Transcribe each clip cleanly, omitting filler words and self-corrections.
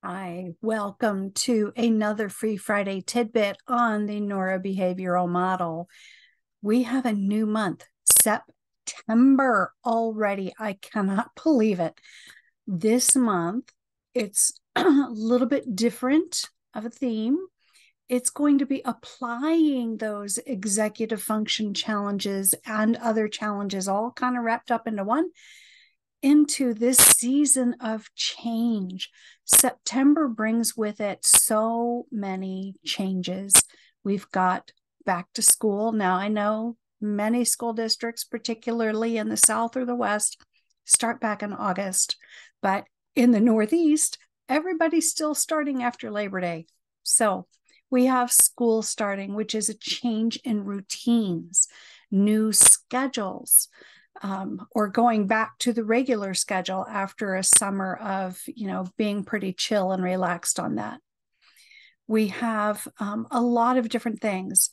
Hi, welcome to another free Friday tidbit on the neurobehavioral model. We have a new month, September already. I cannot believe it. This month, it's a little bit different of a theme. It's going to be applying those executive function challenges and other challenges, all kind of wrapped up into one, into this season of change. September brings with it so many changes. We've got back to school. Now, I know many school districts, particularly in the South or the West, start back in August, but in the Northeast, everybody's still starting after Labor Day. So we have school starting, which is a change in routines, new schedules, or going back to the regular schedule after a summer of, being pretty chill and relaxed on that. We have a lot of different things.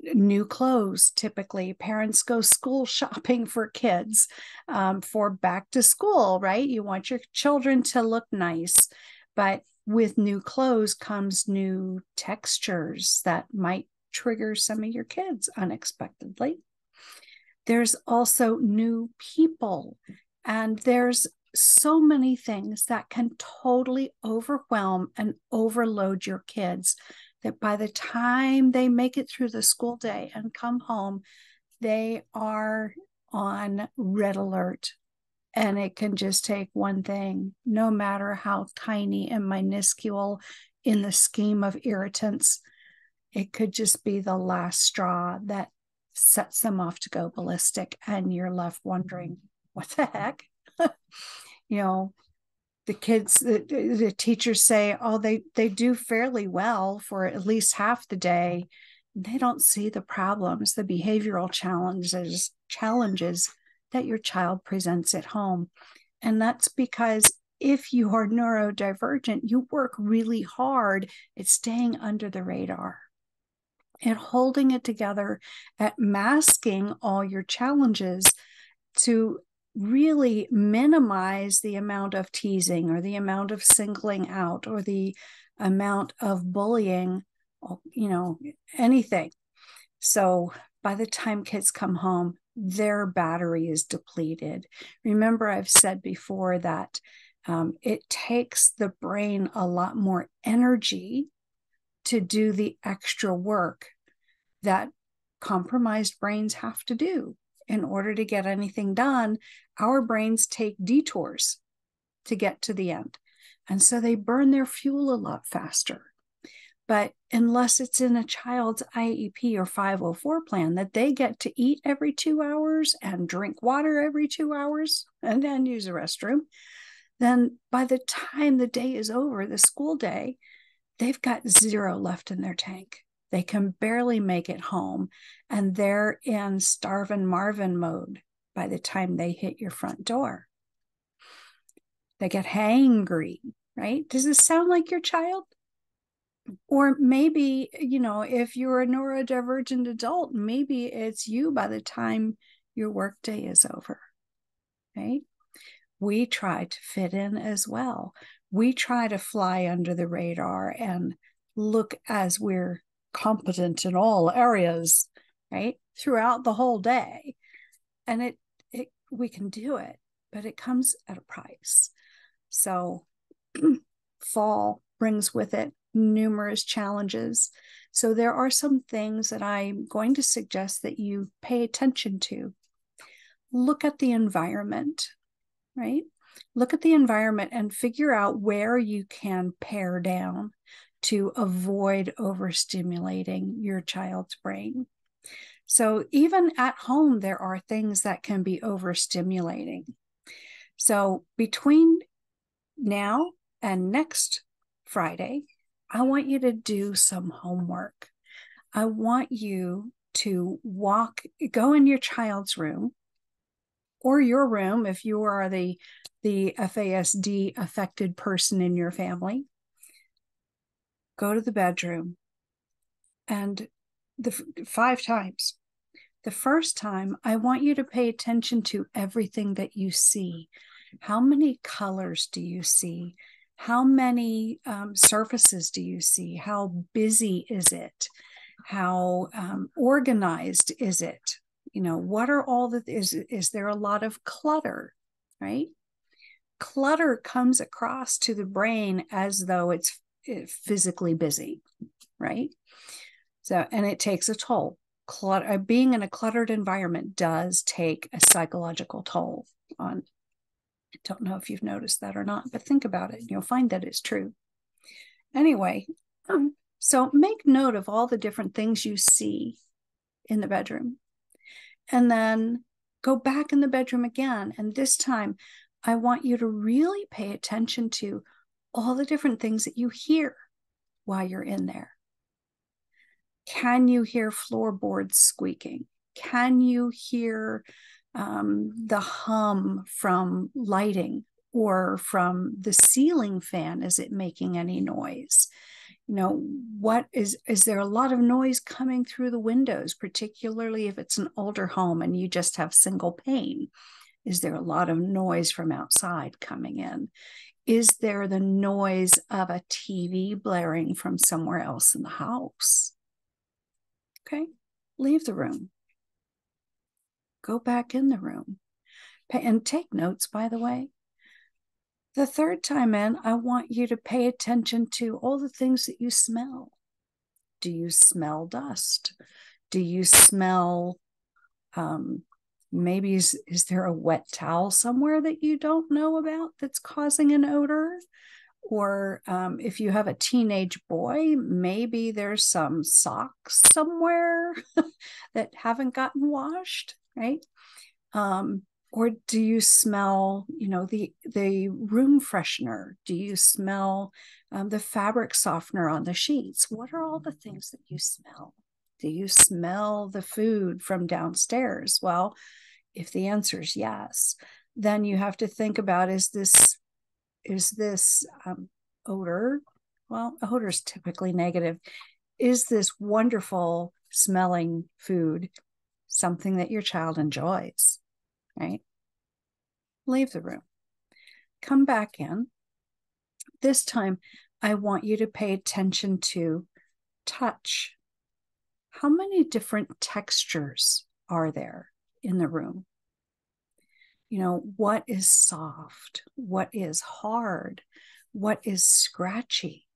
New clothes, typically. Parents go school shopping for kids for back to school, right? You want your children to look nice, but with new clothes comes new textures that might trigger some of your kids unexpectedly. There's also new people, and there's so many things that can totally overwhelm and overload your kids that by the time they make it through the school day and come home, they are on red alert. And it can just take one thing, no matter how tiny and minuscule in the scheme of irritants. It could just be the last straw that sets them off to go ballistic, and you're left wondering, what the heck? The kids, the teachers say, oh, they do fairly well for at least half the day. They don't see the problems, the behavioral challenges that your child presents at home. And that's because if you are neurodivergent, you work really hard at staying under the radar and holding it together, at masking all your challenges to really minimize the amount of teasing or the amount of singling out or the amount of bullying, anything. So by the time kids come home, their battery is depleted. Remember, I've said before that it takes the brain a lot more energy to do the extra work that compromised brains have to do. In order to get anything done, our brains take detours to get to the end. And so they burn their fuel a lot faster. But unless it's in a child's IEP or 504 plan that they get to eat every 2 hours and drink water every 2 hours and then use the restroom, then by the time the day is over, the school day, they've got zero left in their tank. They can barely make it home, and they're in starvin' Marvin mode by the time they hit your front door. They get hangry, right? Does this sound like your child? Or maybe, if you're a neurodivergent adult, maybe it's you by the time your workday is over, right? We try to fit in as well. We try to fly under the radar and look as we're competent in all areas, right? Throughout the whole day. And we can do it, but it comes at a price. So fall brings with it numerous challenges. So there are some things that I'm going to suggest that you pay attention to. Look at the environment, right? Look at the environment and figure out where you can pare down to avoid overstimulating your child's brain. So even at home, there are things that can be overstimulating. So between now and next Friday, I want you to do some homework. I want you to go in your child's room or your room if you are the FASD affected person in your family. Go to the bedroom and 5 times. The first time, I want you to pay attention to everything that you see. How many colors do you see? How many surfaces do you see? How busy is it? How organized is it? What are all the, is there a lot of clutter, right? Clutter comes across to the brain as though it's physically busy, right? So, and it takes a toll. Being in a cluttered environment does take a psychological toll on. I don't know if you've noticed that or not, but think about it. You'll find that it's true. Anyway, so make note of all the different things you see in the bedroom, and then go back in the bedroom again. And this time, I want you to really pay attention to all the different things that you hear while you're in there. Can you hear floorboards squeaking? Can you hear the hum from lighting or from the ceiling fan? Is it making any noise? What is there a lot of noise coming through the windows, particularly if it's an older home and you just have single pane? Is there a lot of noise from outside coming in? Is there the noise of a TV blaring from somewhere else in the house? Okay, leave the room. Go back in the room. And take notes, by the way. The third time in, I want you to pay attention to all the things that you smell. Do you smell dust? Do you smell, maybe is there a wet towel somewhere that you don't know about that's causing an odor? Or if you have a teenage boy, maybe there's some socks somewhere that haven't gotten washed, right? Or do you smell, the room freshener? Do you smell the fabric softener on the sheets? What are all the things that you smell? Do you smell the food from downstairs? Well, if the answer is yes, then you have to think about, is this odor? Well, odor is typically negative. Is this wonderful smelling food something that your child enjoys? Right? Leave the room. Come back in. This time, I want you to pay attention to touch. How many different textures are there in the room? What is soft? What is hard? What is scratchy?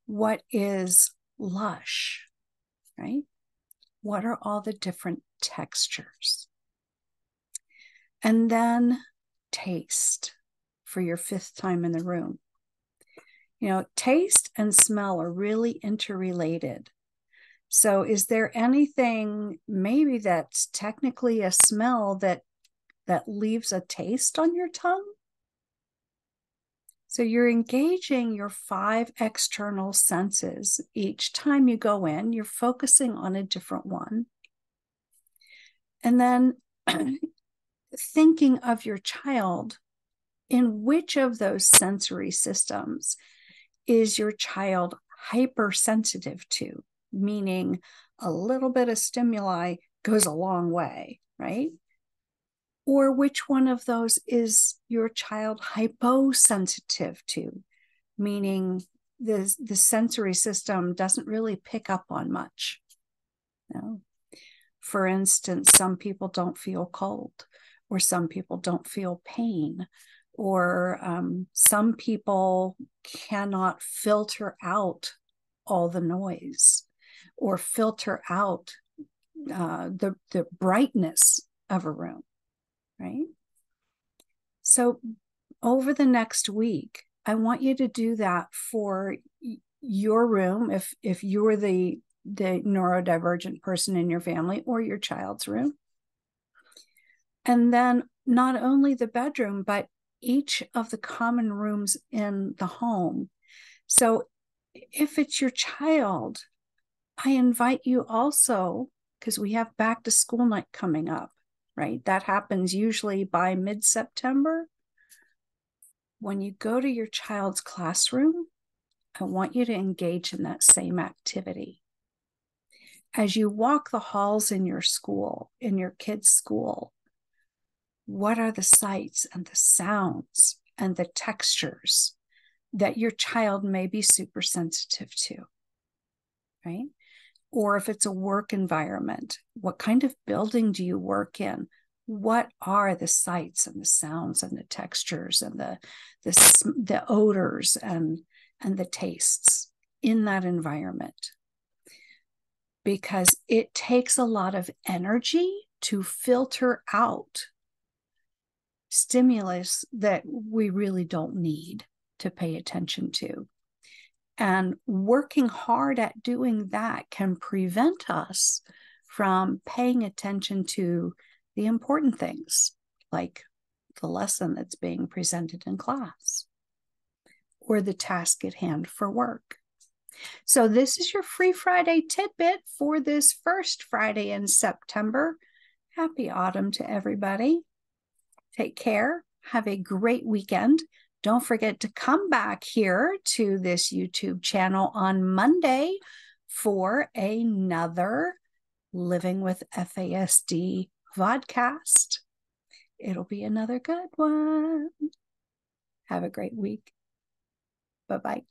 What is lush, right? What are all the different textures? And then taste for your fifth time in the room. Taste and smell are really interrelated. So is there anything maybe that's technically a smell that leaves a taste on your tongue? So you're engaging your 5 external senses. Each time you go in, you're focusing on a different one. And then thinking of your child, in which of those sensory systems is your child hypersensitive to? Meaning a little bit of stimuli goes a long way, right? Or which one of those is your child hyposensitive to? Meaning the sensory system doesn't really pick up on much. For instance, some people don't feel cold, or some people don't feel pain, or some people cannot filter out all the noise or filter out the brightness of a room, right? So over the next week, I want you to do that for your room, if you're the neurodivergent person in your family, or your child's room. And then not only the bedroom, but each of the common rooms in the home. So if it's your child, I invite you also, because we have back to school night coming up, right? That happens usually by mid-September. When you go to your child's classroom, I want you to engage in that same activity. As you walk the halls in your school, in your kids' school, what are the sights and the sounds and the textures that your child may be super sensitive to, right? Or if it's a work environment, what kind of building do you work in? What are the sights and the sounds and the textures and the odors and the tastes in that environment? Because it takes a lot of energy to filter out stimulus that we really don't need to pay attention to. And working hard at doing that can prevent us from paying attention to the important things, like the lesson that's being presented in class or the task at hand for work. So this is your free Friday tidbit for this first Friday in September. Happy autumn to everybody. Take care. Have a great weekend. Don't forget to come back here to this YouTube channel on Monday for another Living with FASD vodcast. It'll be another good one. Have a great week. Bye-bye.